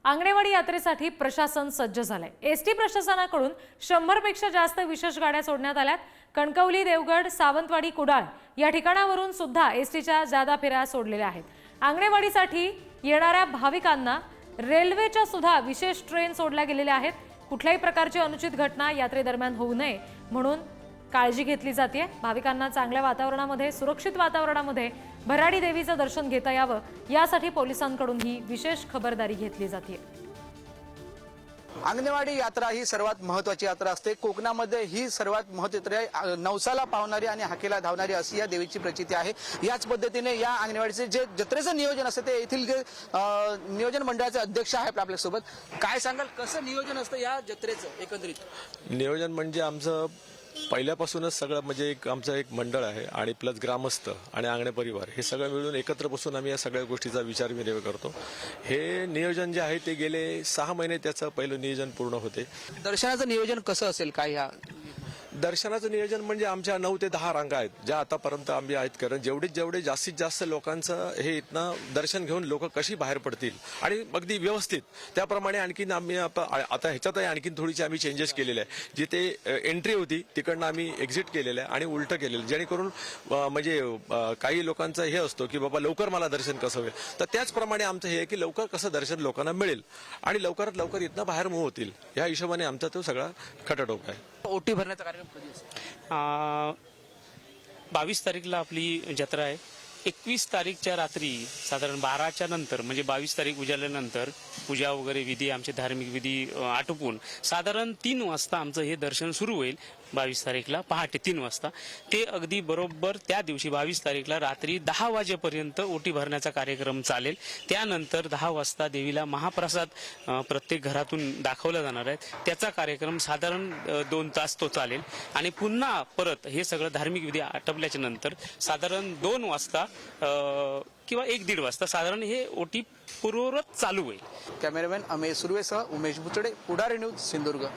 आंगणेवाडी यात्रेसाठी प्रशासन सज्ज झालंय। एसटी प्रशासनाकडून 100 पेक्षा जास्त विशेष गाड्या सोडण्यात आल्यात। कणकवली, देवगड, सावंतवाडी, कुडाळ या ठिकाणावरून सुद्धा एसटीच्या जादा फेऱ्या सोडलेल्या आहेत। आंगणेवाडीसाठी येणाऱ्या भाविकांना रेल्वेच्या सुद्धा विशेष ट्रेन सोडल्या गेलेल्या आहेत। कुठल्याही प्रकारची अनुचित घटना यात्रेदरम्यान होऊ नये म्हणून काळजी घेतली जाते। भाविकांना चांगल्या वातावरणामध्ये, सुरक्षित वातावरणामध्ये भराडी देवीचं दर्शन घेता यावं यासाठी पोलिसांकडून ही विशेष खबरदारी घेतली जाते। आंगणेवाडी यात्रा ही सर्वात महत्त्वाची यात्रा असते। कोकणामध्ये ही सर्वात महत्त्वाची नवसाला पावणारी आणि हाकेला धावणारी अशी या देवीची प्रचिती आहे। याच पद्धतीने या आंगणेवाडीचे जे जत्रेचं नियोजन असते ते येथील नियोजन मंडळाचे अध्यक्ष आहेत आपल्यासोबत। काय सांगाल, कसं नियोजन असतं या जत्रेचं एकंदरीत? नियोजन म्हणजे आमचं पहिल्यापासूनच सगळं म्हणजे आमचं एक मंडळ आहे आणि प्लस ग्रामस्थ आणि आंगणे परिवार हे सगळं मिळून एकत्र बसून आम्ही या सगळ्या गोष्टीचा विचार विनिमय करतो। हे नियोजन जे आहे ते गेले 6 महिने त्याचं पहिलं नियोजन पूर्ण होते। दर्शनाचं नियोजन कसं असेल काय? ह्या दर्शनाचं नियोजन म्हणजे आमच्या 9 ते 10 रांगा आहेत ज्या आतापर्यंत आम्ही आहेत, कारण जेवढे जास्तीत जास्त लोकांचं हे इथनं दर्शन घेऊन लोक कशी बाहेर पडतील आणि अगदी व्यवस्थित त्याप्रमाणे आणखीन आम्ही आता ह्याच्यातही आणखीन थोडीशी आम्ही चेंजेस केलेले आहे। जिथे एंट्री होती तिकडनं आम्ही एक्झिट केलेलं आहे आणि उलटं केलेलं, जेणेकरून म्हणजे काही लोकांचं हे असतो की बाबा लवकर मला दर्शन कसं होईल, तर त्याचप्रमाणे आमचं हे आहे की लवकर कसं दर्शन लोकांना मिळेल आणि लवकरात लवकर इथनं बाहेर मूव्ह होतील या हिशोबाने आमचा तो सगळा खटाटोप आहे। ओटी भरण्याचा कार्यक्रम कधी असतो? 22 तारीखला आपली जत्रा आहे। 21 तारीखच्या रात्री साधारण 12च्या नंतर म्हणजे 22 तारीख उजाडल्यानंतर पूजा वगैरे विधी, आमचे धार्मिक विधी आटोपून साधारण 3 वाजता आमचं हे दर्शन सुरू होईल। 22 तारीखला पहाटे 3 वाजता ते अगदी बरोबर त्या दिवशी 22 तारीखला रात्री 10 वाजेपर्यंत ओटी भरण्याचा कार्यक्रम चालेल। त्यानंतर 10 वाजता देवीला महाप्रसाद प्रत्येक घरातून दाखवला जाणार आहे। त्याचा कार्यक्रम साधारण 2 तास तो चालेल आणि पुन्हा परत हे सगळं धार्मिक विधी आटपल्याच्या नंतर साधारण 2 वाजता किंवा 1-1.5 वाजता साधारण हे ओटी पूर्ववत चालू होईल। कॅमेरामॅन अमेश सुर्वेसह उमेश बुचडे, पुढारी न्यूज, सिंधुदुर्ग।